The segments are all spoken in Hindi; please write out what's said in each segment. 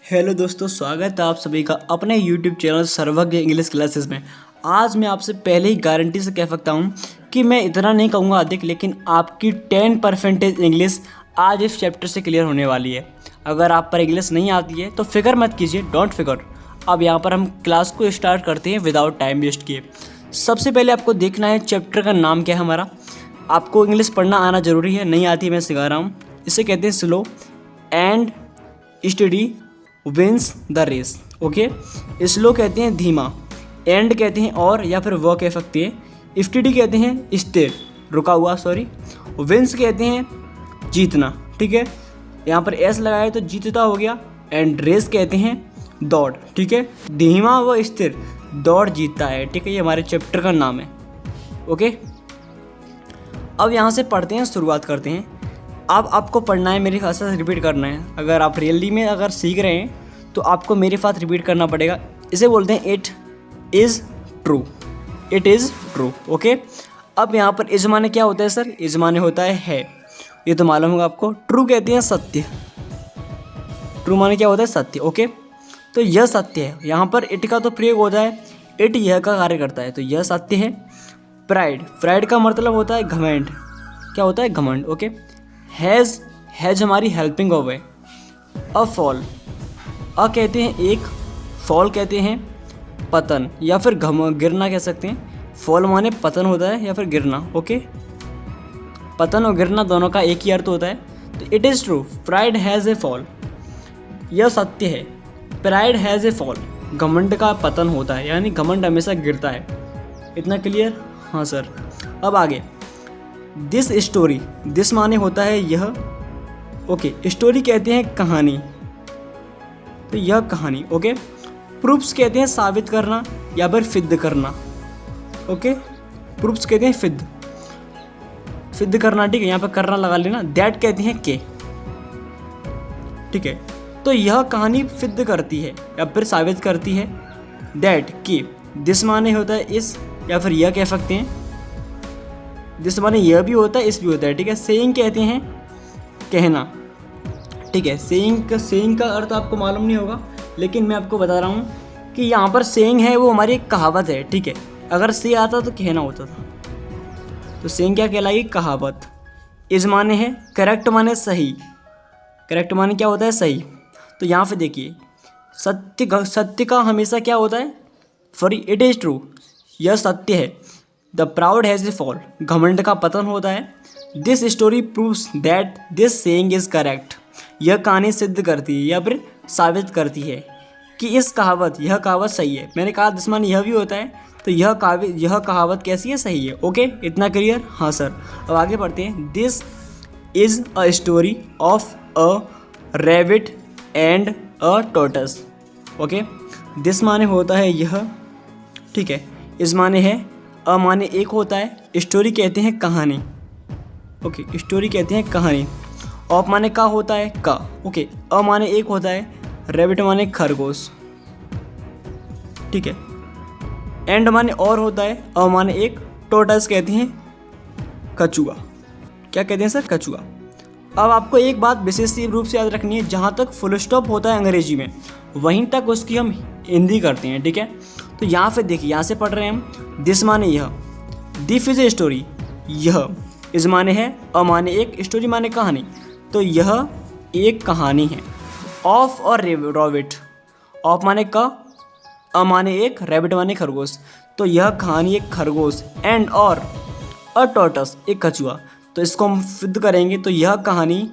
हेलो दोस्तों, स्वागत है आप सभी का अपने YouTube चैनल सर्वज्ञ इंग्लिश क्लासेस में। आज मैं आपसे पहले ही गारंटी से कह सकता हूँ कि मैं इतना नहीं कहूँगा अधिक, लेकिन आपकी 10% इंग्लिश आज इस चैप्टर से क्लियर होने वाली है। अगर आप पर इंग्लिश नहीं आती है तो फिक्र मत कीजिए, डोंट फिकर। अब यहाँ पर हम क्लास को स्टार्ट करते हैं विदाउट टाइम वेस्ट किए। सबसे पहले आपको देखना है चैप्टर का नाम क्या है हमारा। आपको इंग्लिश पढ़ना आना ज़रूरी है, नहीं आती मैं सिखा रहा हूँ। इसे कहते हैं slow and steady wins the race. Okay, slow कहते हैं धीमा, एंड कहते हैं और या फिर वो कह सकते हैं, स्टडी कहते हैं स्थिर रुका हुआ, विंस कहते हैं जीतना। ठीक है, यहाँ पर एस लगाए तो जीतता हो गया। एंड रेस कहते हैं दौड़। ठीक है, धीमा व स्थिर दौड़ जीतता है। ठीक है, ये हमारे चैप्टर का नाम है। ओके, अब यहाँ से पढ़ते हैं, शुरुआत करते हैं। अब आपको पढ़ना है, मेरे साथ साथ रिपीट करना है। अगर आप रियली में अगर सीख रहे हैं तो आपको मेरे साथ रिपीट करना पड़ेगा। इसे बोलते हैं it is true, it is true. Okay, अब यहाँ पर इज माने क्या होता है सर? इज माने होता है, ये तो मालूम होगा आपको। ट्रू कहते हैं सत्य, ट्रू माने क्या होता है? सत्य। ओके, तो यह सत्य है। यहाँ पर इट का तो प्रयोग होता है, इट यह का कार्य करता है, तो यह सत्य है। प्राइड, प्राइड का मतलब होता है घमंड। क्या होता है? घमंड। ओके, हैज़ हमारी हेल्पिंग ऑफ है। अ फॉल, अ कहते हैं एक, फॉल कहते हैं पतन या फिर गिरना कह सकते हैं। फॉल माने पतन होता है या फिर गिरना। ओके, पतन और गिरना दोनों का एक ही अर्थ होता है। तो it is true pride has a fall, यह सत्य है। प्राइड हैज़ ए फॉल, घमंड का पतन होता है, यानी घमंड हमेशा गिरता है। इतना क्लियर? हाँ सर। अब आगे, दिस स्टोरी, दिस माने होता है यह। ओके, स्टोरी कहते हैं कहानी, तो यह कहानी। ओके, प्रूफ्स कहते हैं साबित करना या फिर सिद्ध करना। ओके, प्रूफ्स कहते हैं सिद्ध करना। ठीक है, यहाँ पर करना लगा लेना। दैट कहते हैं के। ठीक है, तो यह कहानी सिद्ध करती है या फिर साबित करती है। दैट के, दिस माने होता है इस या फिर यह कह सकते हैं। दिस माने यह भी होता है, इस भी होता है। ठीक है, सेइंग कहते हैं कहना। ठीक है, सेइंग का अर्थ आपको मालूम नहीं होगा, लेकिन मैं आपको बता रहा हूँ कि यहाँ पर सेइंग है वो हमारी एक कहावत है। ठीक है, अगर से आता तो कहना होता था, तो सेइंग क्या कहलाएगी? कहावत। इज माने है करेक्ट, माने सही। करेक्ट माने क्या होता है? सही। तो यहाँ पे देखिए, सत्य का हमेशा क्या होता है? फॉर इट इज़ ट्रू, यह सत्य है। The proud has a fall, घमंड का पतन होता है। This story proves that this saying is correct, यह कहानी सिद्ध करती है या फिर साबित करती है कि यह कहावत सही है। मैंने कहा दिस माने यह भी होता है, तो यह कहावत कैसी है? सही है। ओके, इतना क्लियर? हाँ सर। अब आगे बढ़ते हैं। This is a story of a rabbit and a tortoise. Okay, this माने होता है यह। ठीक है, इस माने है, अ माने एक होता है, स्टोरी कहते हैं कहानी। ओके, स्टोरी कहते हैं कहानी। ऑफ माने का होता है, का। ओके, अ माने एक होता है, रैबिट माने खरगोश। ठीक है, एंड माने और होता है, अ माने एक, टोर्टस कहते हैं कछुआ। क्या कहते हैं सर? कछुआ। अब आपको एक बात विशेष रूप से याद रखनी है, जहाँ तक फुल स्टॉप होता है अंग्रेजी में, वहीं तक उसकी हम हिंदी करते हैं। ठीक है, तो यहाँ पे देखिए, यहाँ से पढ़ रहे हैं हम। दिस माने यह, दिस इज ए स्टोरी, यह। इस माने है, अ माने एक, स्टोरी माने कहानी, तो यह एक कहानी है। ऑफ और रैबिट, ऑफ माने का, अ माने एक, रैबिट माने खरगोश, तो यह कहानी एक खरगोश। एंड और अ टॉर्टस, एक कछुआ, तो इसको हम सिद्ध करेंगे, तो यह कहानी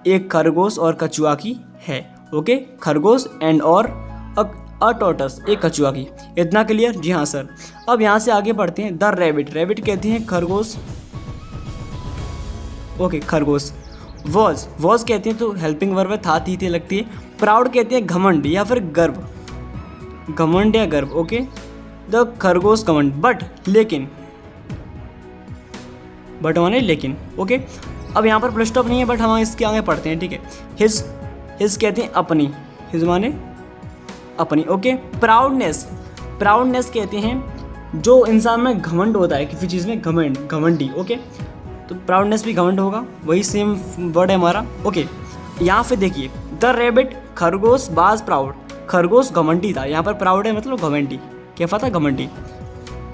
एक खरगोश और कछुआ की है। ओके, खरगोश एंड और अ टॉर्टस, एक कछुआ की। इतना क्लियर? जी हाँ सर। अब यहाँ से आगे बढ़ते हैं। द रैबिट, रैबिट कहते हैं खरगोश। ओके, खरगोश। वॉज कहते हैं, तो हेल्पिंग वर्ब है, था थी थे लगती है। प्राउड कहते हैं घमंड या फिर गर्व, घमंड या गर्व। ओके, द खरगोश घमंड। बट लेकिन, बट माने लेकिन। ओके, अब यहाँ पर फुल स्टॉप नहीं है, बट हम इसके आगे पढ़ते हैं। ठीक है, हिज कहते हैं अपनी, हिज माने अपनी। ओके, प्राउडनेस, प्राउडनेस कहते हैं जो इंसान में घमंड होता है, किसी चीज़ में घमंडी। ओके, तो प्राउडनेस भी घमंड होगा, वही सेम वर्ड है हमारा। ओके, यहाँ पे देखिए, द रैबिट खरगोश वाज प्राउड, खरगोश घमंडी था। यहाँ पर प्राउड है मतलब घमंडी, क्या था घमंडी।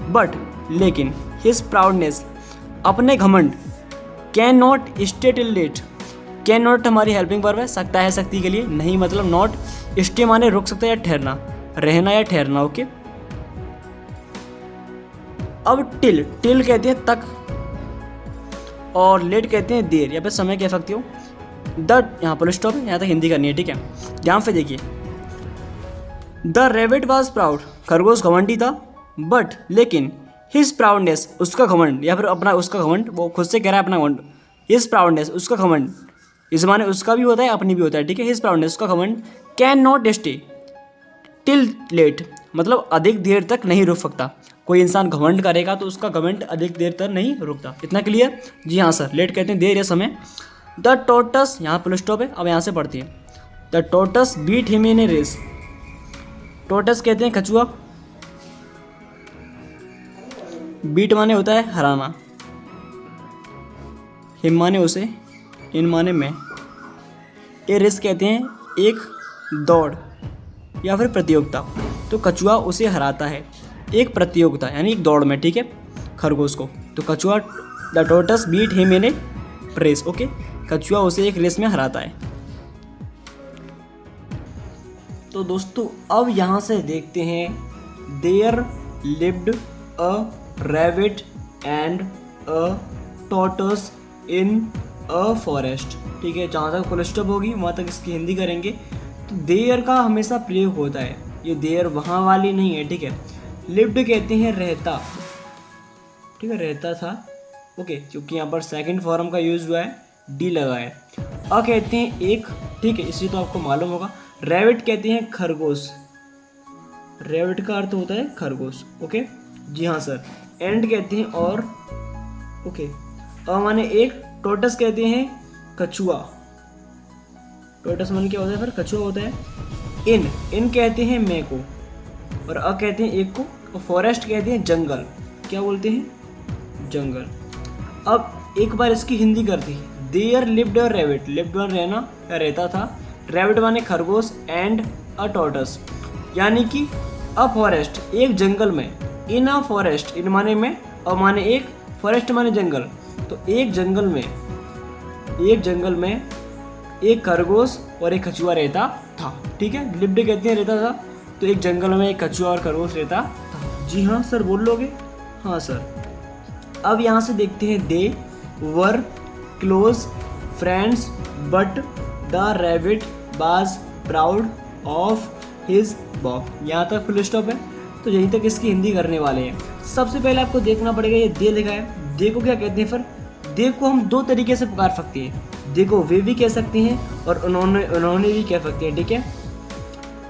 बट लेकिन हिज प्राउडनेस, अपने घमंड, can not stay till late, can not हमारी हेल्पिंग वर्ब है, सकता है शक्ति के लिए, नहीं मतलब नॉट, स्टे माने रुक सकता है या ठहरना, रहना या ठहरना। ओके, अब टिल, टिल कहते हैं तक, और लेट कहते हैं देर या फिर समय कह सकते हो। द यहाँ पर स्टॉप है, यहाँ तक हिंदी करनी है, ठीक है। ध्यान से देखिए, द रेबिट वॉज प्राउड, खरगोश घमंडी था, बट लेकिन हिज प्राउडनेस, उसका घमंड या फिर अपना उसका घमंड, वो खुद से कह रहा है अपना घमंड, हिज प्राउडनेस उसका घमंड, इस माने उसका भी होता है अपनी भी होता है, ठीक है। हिज प्राउडनेस उसका घमंड, can not stay till late, मतलब अधिक देर तक नहीं रुक सकता। कोई इंसान घमंड करेगा तो उसका घमंड अधिक देर तक नहीं रुकता। इतना क्लियर? जी हाँ सर। लेट कहते हैं देर या समय। द टोटस, यहाँ फुल स्टॉप है, अब यहाँ से पढ़ती है। The tortoise beat him in a race, tortoise कहते हैं कछुआ, बीट माने होता है हराना, हिम माने उसे, इन माने में, ए रेस कहते हैं एक दौड़ या फिर प्रतियोगिता, तो कछुआ उसे हराता है एक प्रतियोगिता यानी एक दौड़ में, ठीक है, खरगोश को। तो कछुआ, the tortoise beat him in a race, okay, कछुआ उसे एक रेस में हराता है। तो दोस्तों अब यहाँ से देखते हैं, there lived a rabbit and a tortoise in a forest, ठीक है। जहाँ तक फुल स्टॉप होगी वहाँ तक इसकी हिंदी करेंगे। तो देयर का हमेशा प्रयोग होता है, ये देयर वहाँ वाली नहीं है, ठीक है। लिव्ड कहते हैं रहता, ठीक है, रहता था, ओके, क्योंकि यहाँ पर सेकंड फॉर्म का यूज़ हुआ है, डी लगा है। अ कहते हैं एक, ठीक है, इसलिए तो आपको मालूम होगा। रैबिट कहते हैं खरगोश, रैबिट का अर्थ होता है खरगोश, ओके, जी हाँ सर। एंड कहते हैं और, ओके, अ माने एक, टोटस कहते हैं कछुआ, टोटस माने क्या होता है फिर, कछुआ होता है। इन कहते हैं मैं को, और अ कहते हैं एक को, और फॉरेस्ट कहते हैं जंगल, क्या बोलते हैं, जंगल। अब एक बार इसकी हिंदी करती है। There lived a rabbit, lived मान रहना या रहता था, रैबिट माने खरगोश, एंड अ टॉर्टस यानी कि अ फॉरेस्ट एक जंगल में, इन अ फॉरेस्ट, इन माने में, अ माने एक, फॉरेस्ट माने जंगल, तो एक जंगल में, एक जंगल में एक खरगोश और एक कछुआ रहता था, ठीक है। लिव्ड कहते हैं रहता था, तो एक जंगल में एक कछुआ और खरगोश रहता था। जी हाँ सर, बोल लोगे? हाँ सर। अब यहाँ से देखते हैं, they were close friends but the rabbit was proud of his walk, यहाँ तक फुल स्टॉप है। तो यहीं तक इसकी हिंदी करने वाले हैं। सबसे पहले आपको देखना पड़ेगा ये दे लिखा है, दे को क्या कहते हैं फिर? दे को हम दो तरीके से पुकार सकते हैं, दे को वे भी कह सकते हैं और उन्होंने भी कह सकते हैं, ठीक है।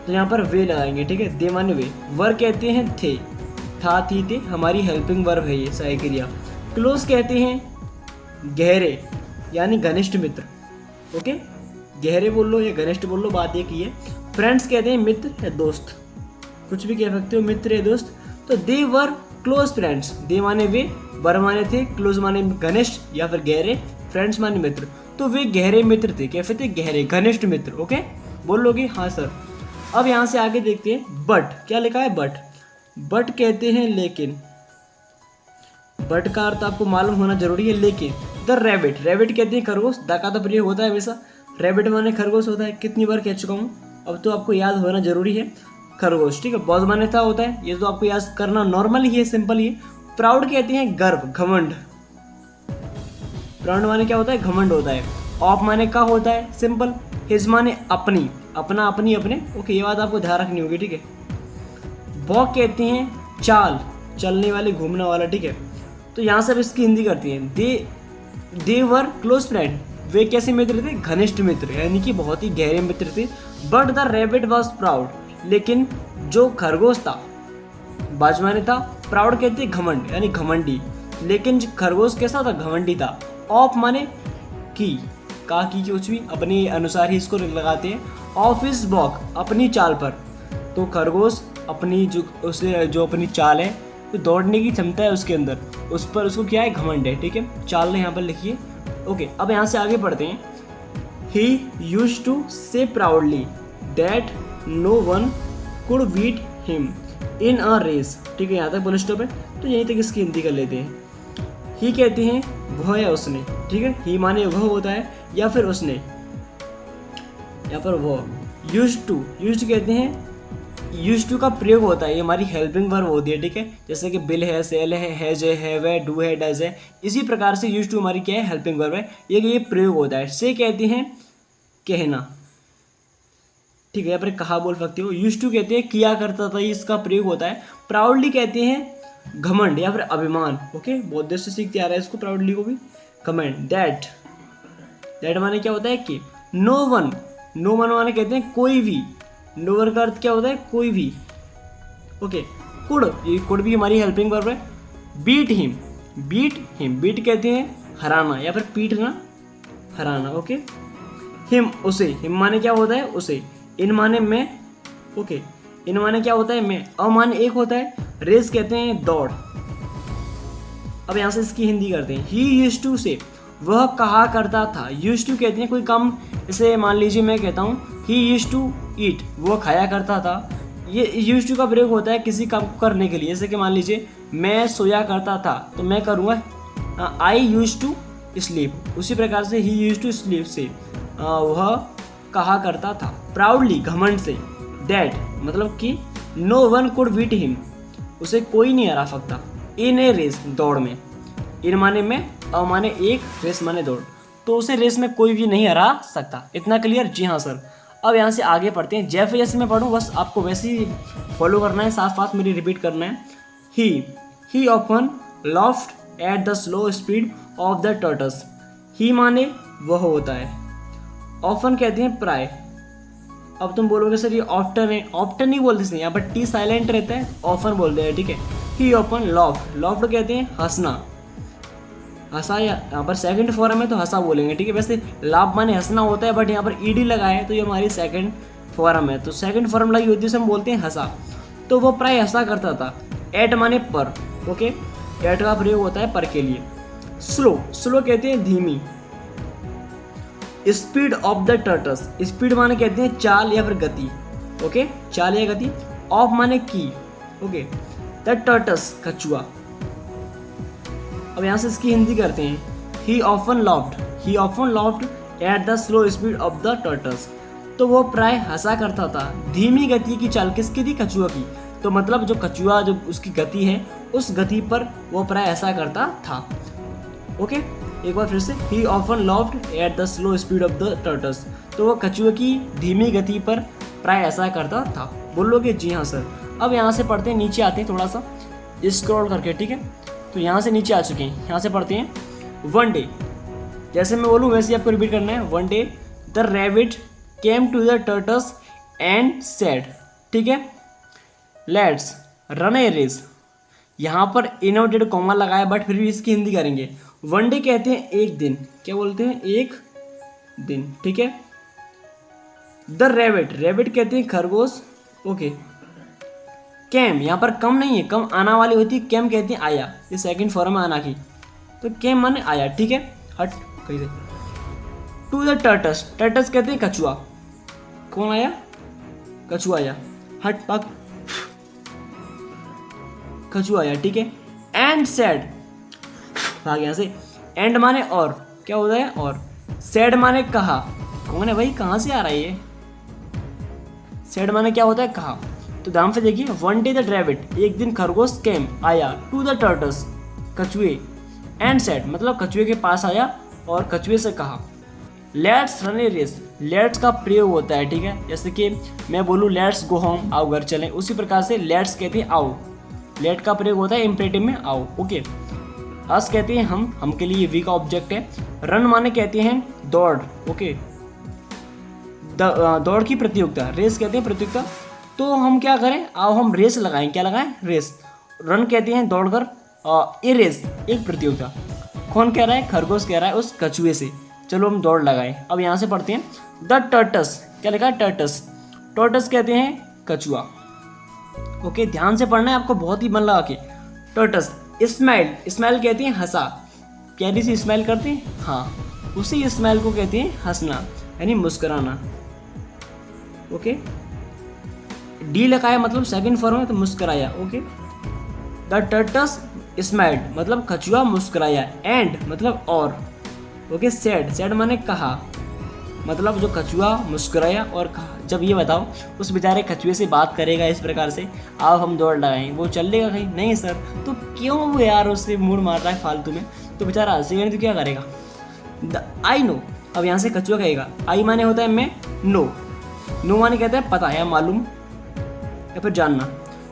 तो यहाँ पर वे लगाएंगे, ठीक है, दे माने वे। वर कहते हैं थे, था, थी, थे, हमारी हेल्पिंग वर्ब है ये, सहायक क्रिया। क्लोज कहते हैं गहरे यानी घनिष्ठ मित्र, ओके, गहरे बोल लो या घनिष्ठ बोल लो, बात एक ही है। फ्रेंड्स कहते हैं मित्र या दोस्त, कुछ भी कह सकते हो, मित्र या दोस्त। तो दे वर क्लोज फ्रेंड्स, दे माने वे, वर माने थे, क्लोज माने घनिष्ठ या फिर गहरे, फ्रेंड्स माने मित्र, तो वे गहरे मित्र थे, कैसे थे? गहरे, घनिष्ठ मित्र, ओके, बोल लोगे? हाँ सर। अब यहाँ से आगे देखते हैं, बट क्या लिखा है? बट, बट कहते हैं लेकिन, बट का अर्थ आपको मालूम होना जरूरी है, लेकिन। द रैबिट, रैबिट कहते हैं खरगोश, द का तो प्रयोग होता है हमेशा, रैबिट माने खरगोश होता है, कितनी बार कह चुका हूँ, अब तो आपको याद होना जरूरी है, खरगोश, ठीक है। बॉज माने था होता है, ये तो आपको याद करना नॉर्मल ही है, सिंपल ही है। प्राउड कहते हैं गर्व, घमंड, प्राउड माने क्या होता है? घमंड होता है। ऑफ माने का होता है, सिंपल। हिज माने अपनी, अपना, अपनी, अपने, ओके, ये बात आपको ध्यान रखनी होगी, ठीक है। वॉक कहते हैं चाल, चलने वाले, घूमने वाला, ठीक है। तो यहाँ से अब इसकी हिंदी करती है, दे वर क्लोज फ्रेंड, वे कैसे मित्र थे? घनिष्ठ मित्र, यानी कि बहुत ही गहरे मित्र थे। But the rabbit was proud, लेकिन जो खरगोश था, बाजमाने था, प्राउड कहते हैं घमंड यानी घमंडी, लेकिन खरगोश कैसा था? घमंडी था। ऑफ माने की, का की कुछ भी अपने अनुसार ही इसको लगाते हैं। ऑफ इज वॉक, अपनी चाल पर, तो खरगोश अपनी जो अपनी चाल है, तो दौड़ने की क्षमता है उसके अंदर, उस पर उसको क्या है? घमंड है, ठीक है। चाल ने यहाँ पर लिखिए, ओके। अब यहाँ से आगे पढ़ते हैं। He used to say proudly, that no one could beat him in a race. ठीक है, यहाँ तक फुल स्टॉप है। तो यहीं तक इसकी हिंदी कर लेते हैं। ही कहते हैं वह या उसने। ठीक है, ही माने वह होता है या फिर उसने, यहाँ पर वह। यूज्ड टू कहते हैं, यूज्ड टू का प्रयोग होता है, ये हमारी हेल्पिंग वर्ब होती है। ठीक है, जैसे कि बिल है, सेल है, हैज है, डू है, डज है, इसी प्रकार से यूज्ड टू हमारी क्या है, हेल्पिंग वर्ब है। ये प्रयोग होता है। से कहते हैं कहना। ठीक है, यहाँ पर कहा बोल सकते हो। यूज्ड टू कहते हैं किया करता था, इसका प्रयोग होता है। प्राउडली कहते हैं घमंड या फिर अभिमान। ओके, बहुत देर से सीखते आ रहा है इसको, प्राउडली को भी। घमंड। दैट माने क्या होता है कि। नो वन माने कहते हैं कोई भी। नो वन का अर्थ क्या होता है, कोई भी। ओके, कुड, ये कुड भी हमारी हेल्पिंग वर्ब है। बीट हिम बीट कहते हैं हराना या फिर पीटना, हराना। ओके, हिम उसे, हिम माने क्या होता है, उसे। इन माने मैं। ओके, इन माने क्या होता है, मैं। अ माने एक होता है। रेस कहते हैं दौड़। अब यहाँ से इसकी हिंदी करते हैं। ही यूज्ड टू से, वह कहा करता था। यूज्ड टू कहते हैं कोई काम, जैसे मान लीजिए मैं कहता हूँ ही यूज्ड टू ईट, वो खाया करता था। ये यूज्ड टू का प्रयोग होता है किसी काम को करने के लिए। जैसे कि मान लीजिए मैं सोया करता था, तो मैं करूँगा आई यूज्ड टू स्लीप। उसी प्रकार से ही यूज्ड टू स्लीप से वह कहा करता था। प्राउडली घमंड से। दैट मतलब कि no one could beat him, उसे कोई नहीं हरा सकता। इन ए रेस, दौड़ में। इन माने में, अ माने एक, रेस माने दौड़, तो उसे रेस में कोई भी नहीं हरा सकता। इतना क्लियर? जी हाँ सर। अब यहाँ से आगे पढ़ते हैं। जैसे मैं पढ़ूँ बस आपको वैसे ही फॉलो करना है, साथ साथ मेरी रिपीट करना है। He often laughed at the slow speed of the tortoise. He माने वह होता है। ऑफन कहते हैं प्राय। अब तुम बोलोगे सर ये ऑफ्टन है, ऑफ्टन नहीं बोलते इसलिए, यहाँ पर टी साइलेंट रहता है, ऑफन बोलते हैं। ठीक है, ही ऑफन लॉफ्ड कहते हैं हंसना, हंसा, या यहाँ पर सेकंड फॉर्म है तो हंसा बोलेंगे। ठीक है, वैसे लाभ माने हंसना होता है, बट यहाँ पर ईडी लगा है तो ये हमारी सेकंड फॉर्म है, तो सेकंड फॉर्म लगी होती है, हम बोलते हैं हंसा। तो वो प्राय हंसा करता था। एट माने पर। ओके, एट का प्रयोग होता है पर के लिए। स्लो कहते हैं धीमी। स्पीड ऑफ द टर्टस, स्पीड माने कहते हैं चाल या फिर गति। ओके, चाल या गति। ऑफ माने की। ओके, द टर्टस कछुआ। अब यहाँ से इसकी हिंदी करते हैं। He often laughed at the slow speed of the tortoise. तो वो प्राय हंसा करता था धीमी गति की चाल, किसकी थी, कछुआ की। तो मतलब जो कछुआ जो उसकी गति है, उस गति पर वो प्राय ऐसा करता था। ओके, एक बार फिर से। He often laughed at the slow speed of the tortoise. तो वो कछुए की धीमी गति पर प्राय ऐसा करता था। बोलोगे जी हाँ सर। अब यहाँ से पढ़ते हैं, नीचे आते हैं थोड़ा सा स्क्रॉल करके। ठीक है, तो यहाँ से नीचे आ चुके हैं, यहाँ से पढ़ते हैं। वन डे, जैसे मैं बोलूँ वैसे आपको रिपीट करना है। One day the rabbit came to the tortoise and said. ठीक है, लेट्स रन ए रेस। यहाँ पर इनवर्टेड कॉमा लगाया, बट फिर भी इसकी हिंदी करेंगे। वन डे कहते हैं एक दिन, क्या बोलते हैं, एक दिन। ठीक है, द रैबिट कहते हैं खरगोश। ओके, कैम, यहाँ पर कम नहीं है, कम आना वाली होती है, कैम कहते हैं आया, ये सेकंड फॉर्म है आना की, तो कैम माने आया। ठीक है, हट कहीं से। टू द टर्टस कहते हैं कछुआ। कौन आया, कछुआ आया, हट पक, कछुआ आया। ठीक है, एंड सैड, भाग यहाँ से। एंड माने और, क्या होता है और। सैड माने कहा। कौन है भाई, कहाँ से आ रहा है ये। सैड माने क्या होता है, कहा। तो ध्यान से देखिए। वन डे द रैबिट, एक दिन खरगोश कैम आया, टू द टर्टस कछुए, एंड सैड मतलब कछुए के पास आया और कछुए से कहा। Let's run a race, let's का प्रयोग होता है। ठीक है, जैसे कि मैं बोलूँ लेट्स गो होम, आओ घर चलें, उसी प्रकार से लेट्स कहते हैं आओ। लेट का प्रयोग होता है इम्परेटिव में, आओ। ओके, अस कहते हैं हम के लिए वी का ऑब्जेक्ट है। रन माने कहते हैं दौड़। ओके, दौड़ की प्रतियोगिता, रेस कहते हैं प्रतियोगिता। तो हम क्या करें, आओ हम रेस लगाएं, क्या लगाएं, रेस। रन कहते हैं दौड़कर, ए रेस एक प्रतियोगिता। कौन कह रहा है, खरगोश कह रहा है उस कछुए से, चलो हम दौड़ लगाएं। अब यहाँ से पढ़ते हैं। द टर्टस, क्या लिखा है, टर्टस कहते हैं कछुआ। ओके, ध्यान से पढ़ना है आपको, बहुत ही मन लगा के। टर्टस। स्माइल कहते हैं हंसा, प्यारी सी स्माइल करते हैं, हाँ, उसी स्माइल को कहते हैं हंसना, यानी मुस्कुराना। ओके, डी लगाया मतलब सेकंड फॉर्म है तो मुस्कुराया, ओके। द टर्टस स्माइल्ड मतलब कछुआ मुस्कुराया, एंड मतलब और, ओके। सैड, सैड माने कहा, मतलब जो कछुआ मुस्कुराया और कहा। जब ये बताओ उस बेचारे कछुए से बात करेगा इस प्रकार से, आओ हम दौड़ लगाएं, वो चल लेगा कहीं? नहीं सर। तो क्यों यार उससे मूड मार रहा है फालतू में? तो बेचारा हंसेगा नहीं तो क्या करेगा? आई नो, अब यहाँ से कछुआ कहेगा, आई माने होता है मैं, नो, नो माने कहता है पता है, मालूम या फिर जानना।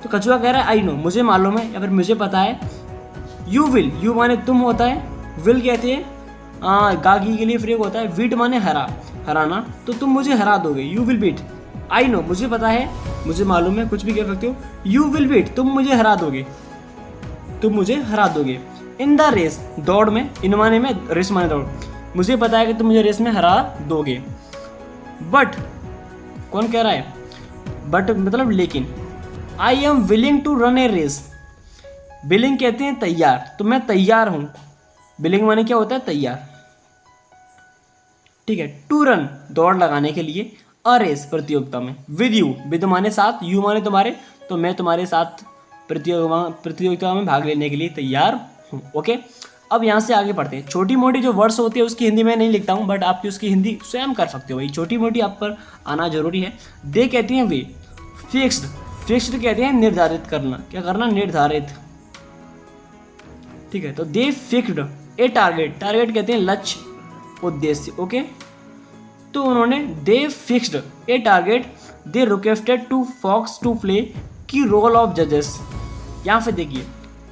तो कछुआ कह रहा है आई नो, मुझे मालूम है या फिर मुझे पता है। यू विल, यू माने तुम होता है, विल कहते हैं गागी के लिए प्रयोग होता है। बीट माने हरा, हराना, तो तुम मुझे हरा दोगे, you will beat. I know मुझे पता है, मुझे मालूम है, कुछ भी कह सकते हो। यू विल बीट तुम मुझे हरा दोगे, तुम मुझे हरा दोगे। इन द रेस, दौड़ में, इन माने में, रेस माने दौड़, मुझे पता है कि तुम मुझे रेस में हरा दोगे। बट, कौन कह रहा है? बट मतलब लेकिन, I am willing to run a race. Willing कहते हैं तैयार, तो मैं तैयार हूं। विलिंग माने क्या होता है? तैयार, ठीक है। टू रन दौड़ लगाने के लिए, अ रेस प्रतियोगिता में, विद यू, विद माने साथ, यू माने तुम्हारे, तो मैं तुम्हारे साथ प्रतियोगिता में भाग लेने के लिए तैयार हूँ, ओके। अब यहाँ से आगे पढ़ते हैं। छोटी मोटी जो वर्ड्स होती है उसकी हिंदी में नहीं लिखता हूँ, बट आपकी उसकी हिंदी स्वयं कर सकते हो भाई, छोटी मोटी आप पर आना जरूरी है। दे कहते हैं वे, फिक्स्ड, फिक्स्ड कहते हैं निर्धारित करना, क्या करना? निर्धारित, ठीक है। तो they fixed a target, target कहते हैं लक्ष्य, उद्देश्य, ओके। तो उन्होंने they fixed a target, they requested two fox to play the role of जजेस। यहाँ पे देखिए,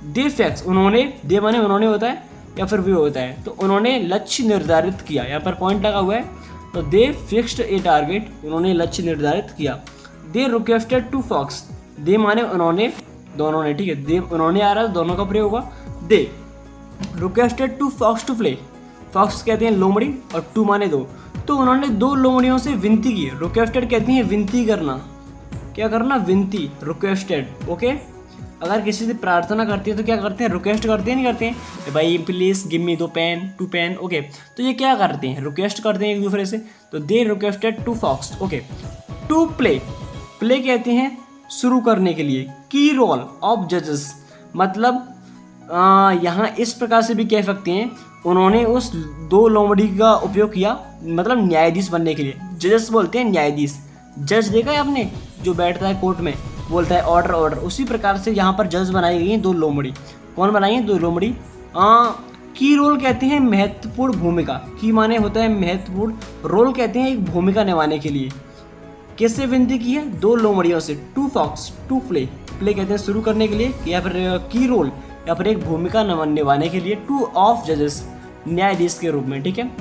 दे फैक्स, उन्होंने, दे माने उन्होंने होता है या फिर वे होता है, तो उन्होंने लक्ष्य निर्धारित किया, यहाँ पर पॉइंट लगा हुआ है। तो दे फिक्स्ड ए टारगेट, उन्होंने लक्ष्य निर्धारित किया। दे रिक्वेस्टेड टू फॉक्स, दे माने उन्होंने, दोनों ने, ठीक है। दे उन्होंने आ रहा है, दोनों का प्रयोग होगा। They requested two fox to play, fox कहते हैं लोमड़ी और टू माने दो, तो उन्होंने दो लोमड़ियों से विनती की। रिक्वेस्टेड कहती हैं विनती करना, क्या करना? विनती, रिक्वेस्टेड, ओके। अगर किसी से प्रार्थना करती है तो क्या करते हैं? रिक्वेस्ट करते हैं, नहीं करते हैं? भाई प्लीज गिव मी दो पेन, टू पेन, ओके। तो ये क्या करते हैं? रिक्वेस्ट करते हैं एक दूसरे से। तो they requested two fox, okay. To play, play कहते हैं शुरू करने के लिए। की रोल ऑफ जजेस, मतलब यहाँ इस प्रकार से भी कह सकते हैं, उन्होंने उस दो लोमड़ी का उपयोग किया, मतलब न्यायाधीश बनने के लिए। जजेस बोलते हैं न्यायाधीश। जज देखा है आपने, जो बैठता है कोर्ट में, बोलता है ऑर्डर ऑर्डर, उसी प्रकार से यहाँ पर जज बनाई गई हैं दो लोमड़ी। कौन बनाई है? दो लोमड़ी। की रोल कहते हैं महत्वपूर्ण भूमिका, की माने होता है महत्वपूर्ण, रोल कहते हैं एक भूमिका निभाने के लिए। किससे विनती की है? दो लोमड़ियों से। Two fox to play, play कहते हैं शुरू करने के लिए, या फिर की रोल, या फिर एक भूमिका निभाने के लिए। टू ऑफ जजेस, न्यायाधीश के रूप में, ठीक है।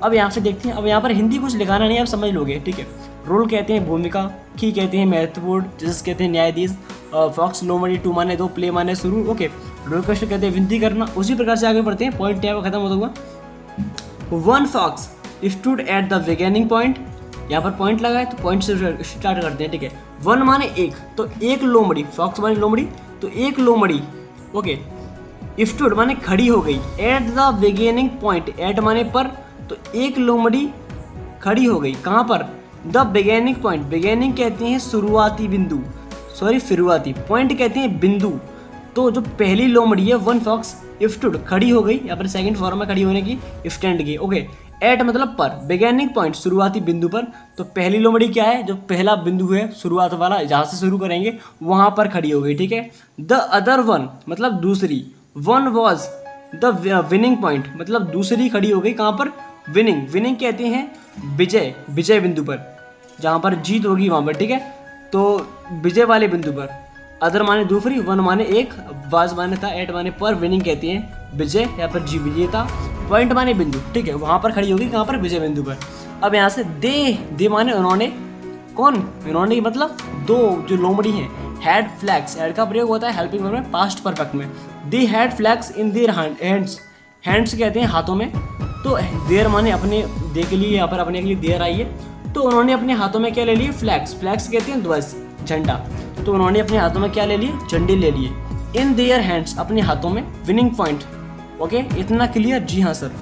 अब यहाँ से देखते हैं, अब यहाँ पर हिंदी कुछ लिखाना नहीं, आप समझ लोगे, ठीक है। रोल कहते हैं भूमिका, की कहते हैं महत्वपूर्ण, जजेस कहते हैं न्यायाधीश, फॉक्स लोमड़ी, टू माने दो, प्ले माने शुरू, ओके। रिक्वेस्ट कहते हैं विनती करना। उसी प्रकार से आगे बढ़ते हैं, पॉइंट यहाँ पर खत्म होता हुआ। One fox stood at the beginning point, यहाँ पर पॉइंट लगा है तो पॉइंट से स्टार्ट करते हैं, ठीक है। वन माने एक, तो एक लोमड़ी, फॉक्स माने लोमड़ी, तो एक लोमड़ी, ओके। स्टूड माने खड़ी हो गई, at the beginning point, at माने पर, तो एक लोमड़ी खड़ी हो गई, कहाँ पर? द बिगिनिंग पॉइंट, बिगिनिंग कहते हैं शुरुआती बिंदु, सॉरी शुरुआती, पॉइंट कहते हैं बिंदु। तो जो पहली लोमड़ी है वन फॉक्स स्टूड, खड़ी हो गई, यहाँ पर सेकंड फॉर्म में खड़ी होने की, स्टैंड की, ओके। एट मतलब पर, बिगिनिंग पॉइंट शुरुआती बिंदु पर, तो पहली लोमड़ी क्या है? जो पहला बिंदु है शुरुआत वाला, जहाँ से शुरू करेंगे वहाँ पर खड़ी हो गई, ठीक है। द अदर वन मतलब दूसरी, one was the winning point, मतलब दूसरी खड़ी हो गई, कहाँ पर? विनिंग, विनिंग कहते हैं विजय, विजय बिंदु पर, जहाँ पर जीत होगी वहाँ पर, ठीक है। तो विजय वाले बिंदु पर। अदर माने दूसरी, वन माने एक, वाज माने था, एट माने पर, विनिंग कहती हैं विजय या फिर जी विजेता, पॉइंट माने बिंदु, ठीक है। वहाँ पर खड़ी होगी, कहाँ पर? विजय बिंदु पर। अब यहाँ से दे माने उन्होंने, कौन? उन्होंने मतलब दो जो लोमड़ी हैं, हैड फ्लैग्स, हैड का प्रयोग होता है हेल्पिंग वर्ब में, पास्ट परफेक्ट में। They had flags in their hands, hands कहते हैं हाथों में, तो देयर माने अपने, दे के लिए यहाँ पर अपने के लिए देयर आई है, तो उन्होंने अपने हाथों में क्या ले लिए? फ्लैग्स, फ्लैग्स कहते हैं ध्वज, झंडा, तो उन्होंने अपने हाथों में क्या ले लिए? झंडे ले लिए। इन देयर हैंड्स, अपने हाथों में। विनिंग पॉइंट, ओके, इतना क्लियर? जी हाँ सर।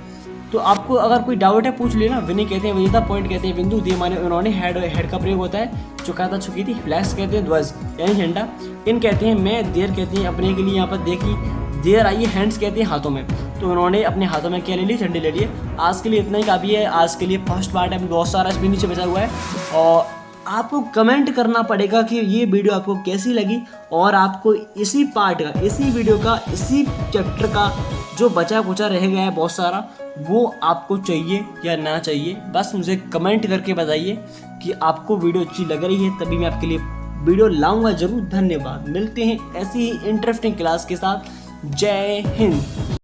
तो आपको अगर कोई डाउट है पूछ लेना। विनय कहते हैं विजेता, पॉइंट कहते हैं बिंदु, दे माने उन्होंने, हेड का प्रयोग होता है, चुकाता चुकी थी, फ्लैग्स कहते हैं ध्वज यानी झंडा, इन कहते हैं मैं, देर कहते हैं अपने के लिए, यहाँ पर देखी देर आई है, हैंड्स कहते हैं हाथों में, तो उन्होंने अपने हाथों में क्या ले लिए, झंडे ले लिए। आज के लिए इतना ही काफ़ी है, आज के लिए फर्स्ट पार्ट है, बहुत सारा इसमें नीचे बचा हुआ है और आपको कमेंट करना पड़ेगा कि ये वीडियो आपको कैसी लगी और आपको इसी पार्ट का, इसी वीडियो का, इसी चैप्टर का जो बचा कुचा रह गया है बहुत सारा, वो आपको चाहिए या ना चाहिए। बस मुझे कमेंट करके बताइए कि आपको वीडियो अच्छी लग रही है, तभी मैं आपके लिए वीडियो लाऊंगा ज़रूर। धन्यवाद, मिलते हैं ऐसी ही इंटरेस्टिंग क्लास के साथ। जय हिंद।